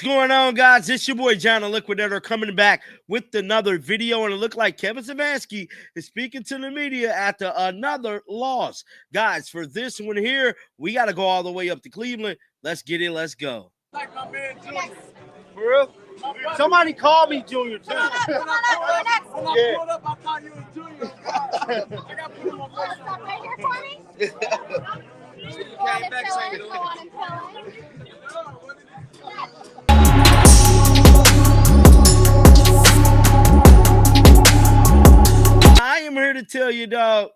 What's going on, guys? It's your boy John the Liquidator coming back with another video, and it looked like Kevin Stefanski is speaking to the media after another loss. Guys, for this one here, we got to go all the way up to Cleveland. Let's get it. Let's go. Like my man Junior. For real? Somebody call me Junior, too. When I pulled up, I thought you was Junior. I got put on my face. Stop right here for me. Go on and fill in. Go on and fill in. I am here to tell you, dog,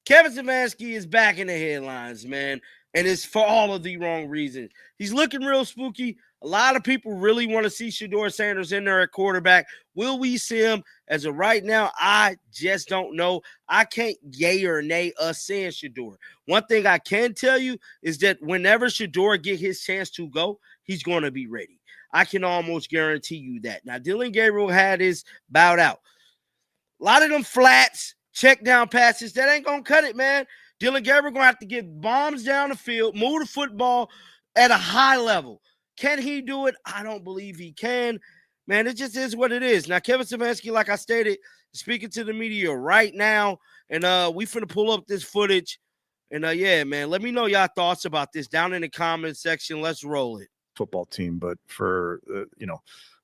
Kevin Stefanski is back in the headlines, man, and it's for all of the wrong reasons. He's looking real spooky. A lot of people really want to see Shedeur Sanders in there at quarterback. Will we see him? As of right now, I just don't know. I can't yay or nay us saying Shedeur. One thing I can tell you is that whenever Shedeur get his chance to go, he's going to be ready. I can almost guarantee you that. Now, Dillon Gabriel had his bout out. A lot of them flats, check down passes, that ain't going to cut it, man. Dillon Gabriel going to have to get bombs down the field, move the football at a high level. Can he do it? I don't believe he can. Man, it just is what it is. Now, Kevin Stefanski, like I stated, speaking to the media right now, and we finna pull up this footage. And, yeah, man, let me know y'all thoughts about this down in the comment section. Let's roll it. Football team, but for,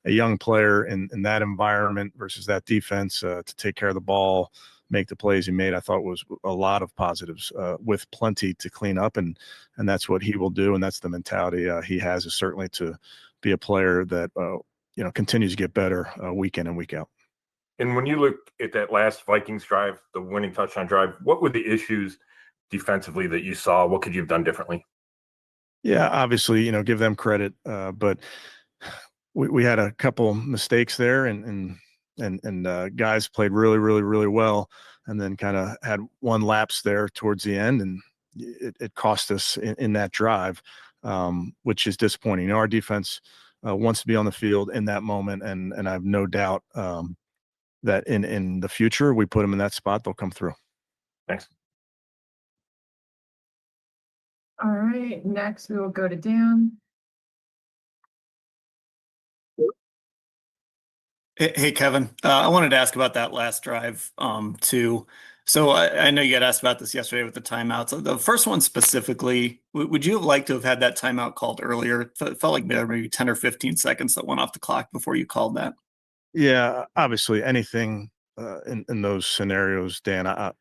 a young player in that environment versus that defense to take care of the ball, make the plays he made, I thought was a lot of positives with plenty to clean up, and that's what he will do, and that's the mentality he has, is certainly to be a player that continues to get better week in and week out. And when you look at that last Vikings drive, the winning touchdown drive, what were the issues defensively that you saw? What could you have done differently? Yeah, obviously, give them credit, but we had a couple mistakes there, and guys played really, really, really well, and then kind of had one lapse there towards the end, and it cost us in that drive, which is disappointing. Our defense wants to be on the field in that moment, and I have no doubt that in the future we put them in that spot, they'll come through. Thanks. All right, next we will go to Dan. Hey, Kevin. I wanted to ask about that last drive, too. So I know you got asked about this yesterday with the timeouts. The first one specifically, would you have liked to have had that timeout called earlier? It felt like there were maybe 10 or 15 seconds that went off the clock before you called that. Yeah, obviously anything in those scenarios, Dan, I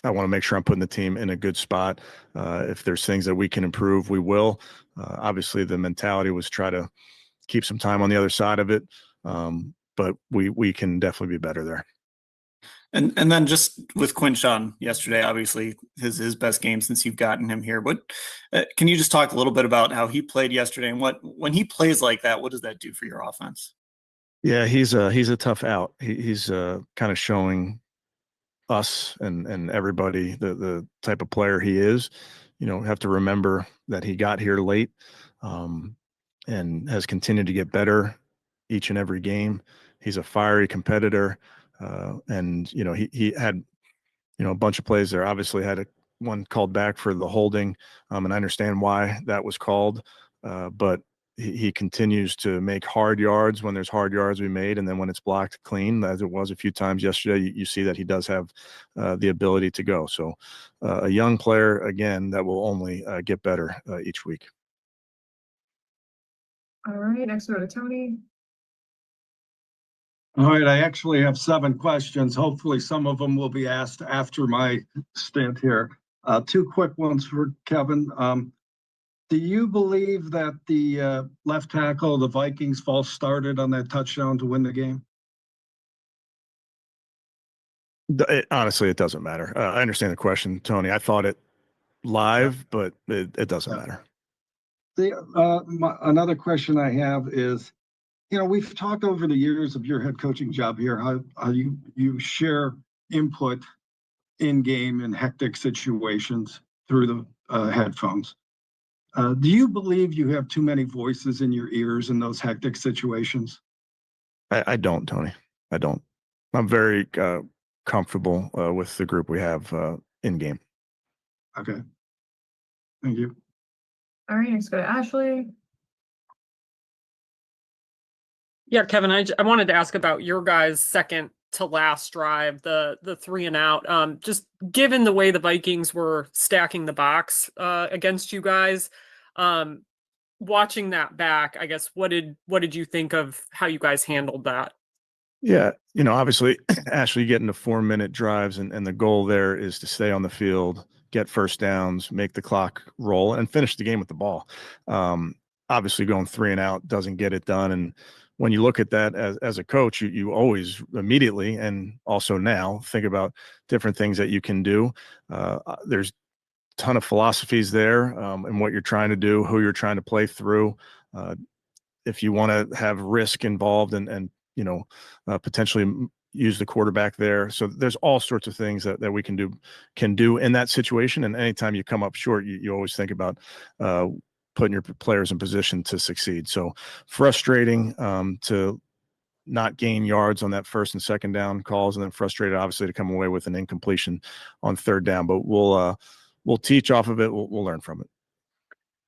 want to make sure I'm putting the team in a good spot. If there's things that we can improve, we will. Obviously, the mentality was try to keep some time on the other side of it, but we can definitely be better there. And then just with Quinshon yesterday, obviously his best game since you've gotten him here. But can you just talk a little bit about how he played yesterday, and when he plays like that, what does that do for your offense? Yeah, he's a tough out. He's kind of showing us and everybody the type of player he is. Have to remember that he got here late, and has continued to get better each and every game. He's a fiery competitor, and he had a bunch of plays there. Obviously had one called back for the holding, and I understand why that was called, but he continues to make hard yards when there's hard yards we made, and then when it's blocked clean, as it was a few times yesterday, you see that he does have the ability to go. So a young player, again, that will only get better each week. All right, next we go to Tony. All right, I actually have 7 questions. Hopefully some of them will be asked after my stint here. 2 quick ones for Kevin. Do you believe that the left tackle of the Vikings false started on that touchdown to win the game? Honestly, it doesn't matter. I understand the question, Tony. I thought it live, but it doesn't matter. Another question I have is, we've talked over the years of your head coaching job here, how you share input in game in hectic situations through the headphones. Do you believe you have too many voices in your ears in those hectic situations? I don't, Tony. I don't. I'm very comfortable with the group we have in game. Okay. Thank you. All right, next go to Ashley. Yeah, Kevin, I wanted to ask about your guys' second to last drive, the 3 and out. Just given the way the Vikings were stacking the box against you guys, watching that back, I guess what did you think of how you guys handled that? Yeah, obviously, Ashley getting to 4-minute drives, and the goal there is to stay on the field, get first downs, make the clock roll, and finish the game with the ball. Obviously, going 3 and out doesn't get it done. And when you look at that as a coach, you always immediately and also now think about different things that you can do. There's a ton of philosophies there, and what you're trying to do, who you're trying to play through. If you want to have risk involved and potentially use the quarterback there. So there's all sorts of things that we can do in that situation. And anytime you come up short, you always think about putting your players in position to succeed. So frustrating to not gain yards on that first and second down calls, and then frustrated obviously to come away with an incompletion on third down. But we'll teach off of it. We'll learn from it.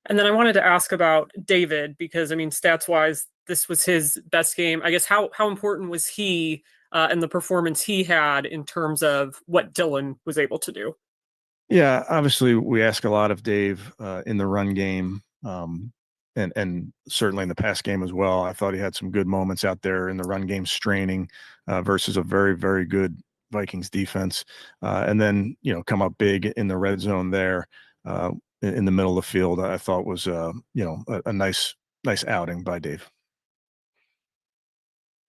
And then I wanted to ask about David because I mean, stats wise, this was his best game. I guess how important was he and the performance he had in terms of what Dylan was able to do? Yeah, obviously we ask a lot of Dave in the run game, and certainly in the pass game as well. I thought he had some good moments out there in the run game, straining versus a very, very good Vikings defense, and then come up big in the red zone there in the middle of the field. I thought was a nice outing by Dave.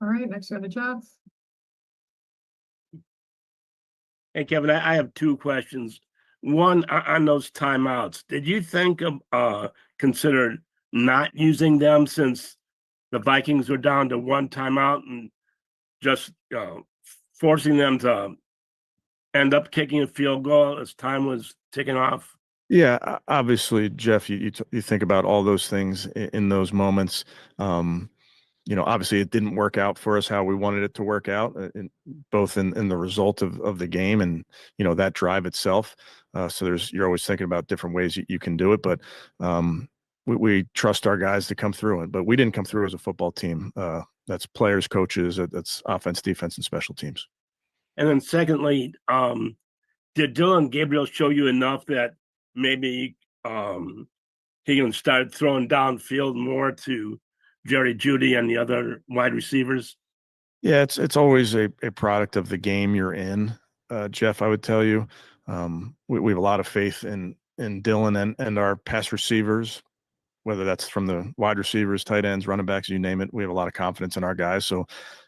All right, next we go to Jeff. Hey, Kevin, I have 2 questions. One, on those timeouts, did you think of consider not using them since the Vikings were down to 1 timeout and just forcing them to end up kicking a field goal as time was ticking off? Yeah, obviously, Jeff, you think about all those things in those moments. Obviously it didn't work out for us how we wanted it to work out, both in the result of the game and, that drive itself. So you're always thinking about different ways you can do it, but we trust our guys to come through it, but we didn't come through as a football team. That's players, coaches, that's offense, defense, and special teams. And then secondly, did Dylan Gabriel show you enough that maybe he can start throwing downfield more to Jerry Jeudy and the other wide receivers? Yeah, it's always a product of the game you're in, Jeff. I would tell you, we have a lot of faith in Dylan and our pass receivers, whether that's from the wide receivers, tight ends, running backs, you name it. We have a lot of confidence in our guys. So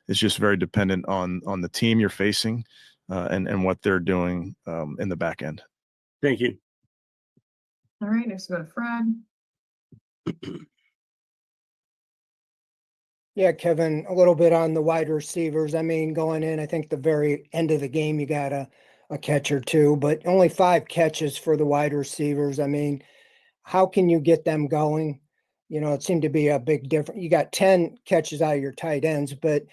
it's just very dependent on the team you're facing and what they're doing in the back end. Thank you. All right, next we go to Fred. Yeah, Kevin, a little bit on the wide receivers. I mean, going in, I think the very end of the game, you got a catch or two, but only 5 catches for the wide receivers. I mean, how can you get them going? It seemed to be a big difference. You got 10 catches out of your tight ends, but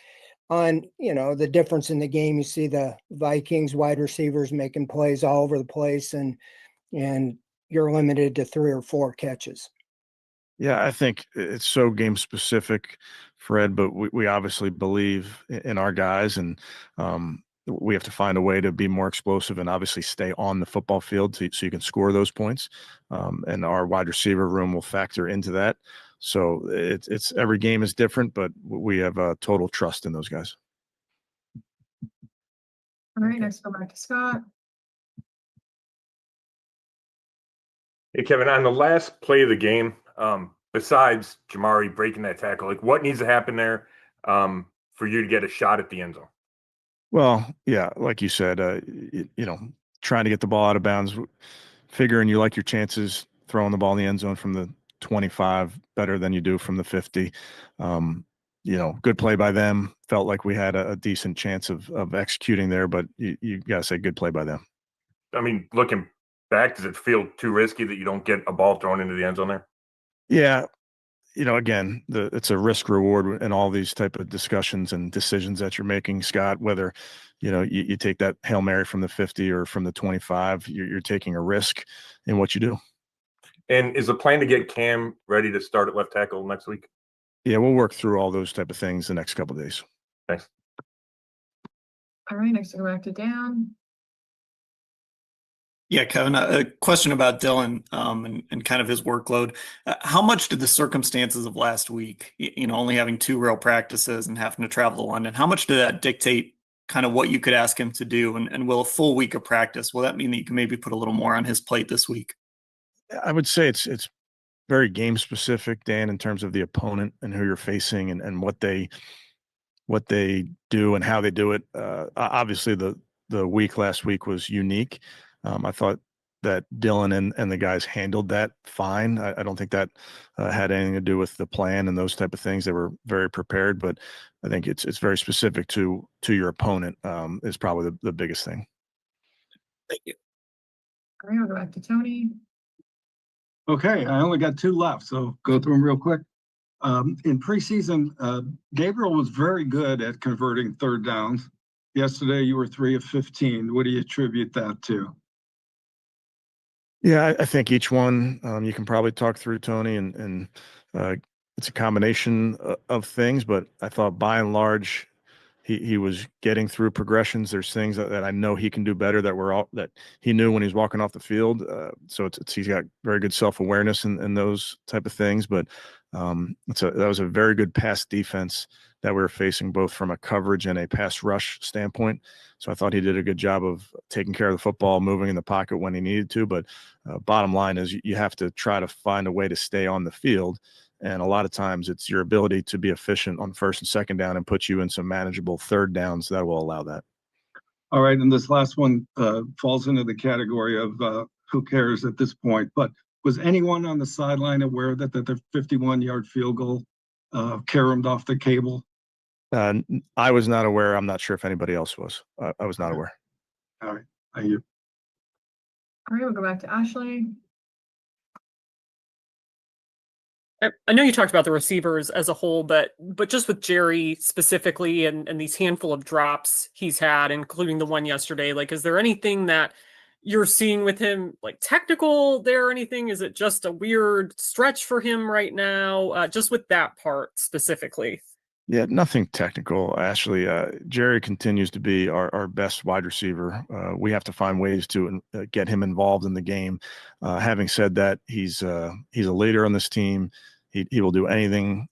on, the difference in the game, you see the Vikings wide receivers making plays all over the place, and you're limited to 3 or 4 catches. Yeah, I think it's so game specific, Fred, but we obviously believe in our guys, and we have to find a way to be more explosive and obviously stay on the football field so you can score those points. And our wide receiver room will factor into that. So it's every game is different, but we have total trust in those guys. All right, next go back to Scott. Hey, Kevin, on the last play of the game, besides Jamari breaking that tackle, like what needs to happen there for you to get a shot at the end zone? Well, yeah, like you said, trying to get the ball out of bounds, figuring you like your chances throwing the ball in the end zone from the 25 better than you do from the 50. Good play by them. Felt like we had a decent chance of executing there, but you got to say good play by them. I mean, looking back, does it feel too risky that you don't get a ball thrown into the end zone there? Yeah. Again, it's a risk reward in all these type of discussions and decisions that you're making, Scott, whether, you take that Hail Mary from the 50 or from the 25, you're taking a risk in what you do. And is the plan to get Cam ready to start at left tackle next week? Yeah, we'll work through all those type of things the next couple of days. Thanks. All right, next we'll go back to Dan. Yeah, Kevin, a question about Dylan and kind of his workload. How much did the circumstances of last week, only having 2 real practices and having to travel to London, how much did that dictate kind of what you could ask him to do? And will a full week of practice, will that mean that you can maybe put a little more on his plate this week? I would say it's very game specific, Dan, in terms of the opponent and who you're facing and what they do and how they do it. Obviously, the week last week was unique. I thought that Dylan and the guys handled that fine. I don't think that had anything to do with the plan and those type of things. They were very prepared, but I think it's very specific to your opponent is probably the biggest thing. Thank you. All right, we'll go back to Tony. Okay, I only got 2 left, so go through them real quick. In preseason, Gabriel was very good at converting 3rd downs. Yesterday, you were 3 of 15. What do you attribute that to? Yeah, I think each one you can probably talk through, Tony, and it's a combination of things. But I thought by and large, he was getting through progressions. There's things that I know he can do better that he knew when he's walking off the field. So he's got very good self-awareness in those type of things. But that was a very good pass defense that we were facing, both from a coverage and a pass rush standpoint. So I thought he did a good job of taking care of the football, moving in the pocket when he needed to. But bottom line is you have to try to find a way to stay on the field. And a lot of times it's your ability to be efficient on 1st and 2nd down and put you in some manageable 3rd downs that will allow that. All right, and this last one falls into the category of who cares at this point. But was anyone on the sideline aware that the 51-yard field goal caromed off the cable? I was not aware. I'm not sure if anybody else was. I was not aware. All right, thank you. All right, we'll go back to Ashley. I know you talked about the receivers as a whole, but just with Jerry specifically and these handful of drops he's had, including the one yesterday, like, is there anything that you're seeing with him, like technical there or anything? Is it just a weird stretch for him right now? Just with that part specifically. Yeah, nothing technical, Ashley. Jerry continues to be our best wide receiver. We have to find ways to get him involved in the game. Having said that, he's a leader on this team. He will do anything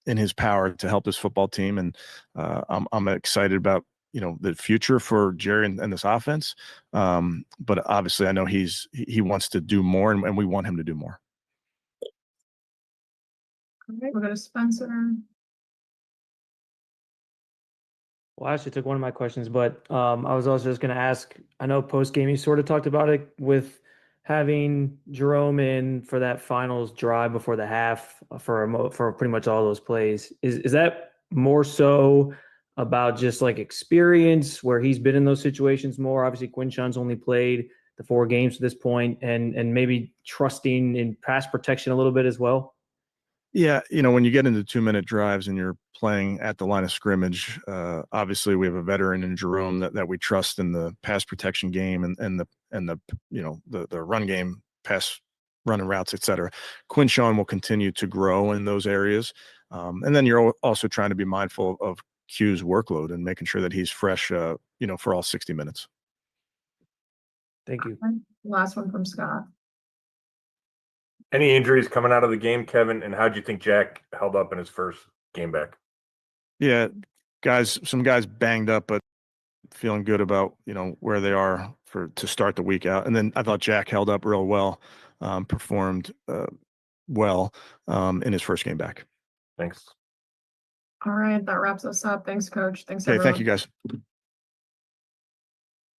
in his power to help this football team, and I'm excited about the future for Jerry and this offense. But obviously, I know he wants to do more, and we want him to do more. All right, we'll go to Spencer. Well, Ashley took one of my questions, but I was also just going to ask, I know post-game you sort of talked about it with having Jerome in for that finals drive before the half for pretty much all those plays. Is that more so about just like experience where he's been in those situations more? Obviously, Quinshon's only played the 4 games to this point, and maybe trusting in pass protection a little bit as well? Yeah, when you get into 2-minute drives and you're playing at the line of scrimmage, obviously we have a veteran in Jerome that we trust in the pass protection game and the run game, pass running routes, etc. Quinshon will continue to grow in those areas, and then you're also trying to be mindful of Q's workload and making sure that he's fresh, for all 60 minutes. Thank you. Last one from Scott. Any injuries coming out of the game, Kevin? And how do you think Jack held up in his first game back? Yeah, some guys banged up, but feeling good about where they are to start the week out. And then I thought Jack held up real well, performed well in his first game back. Thanks. All right, that wraps us up. Thanks, Coach. Thanks, Okay, everyone. thank you guys.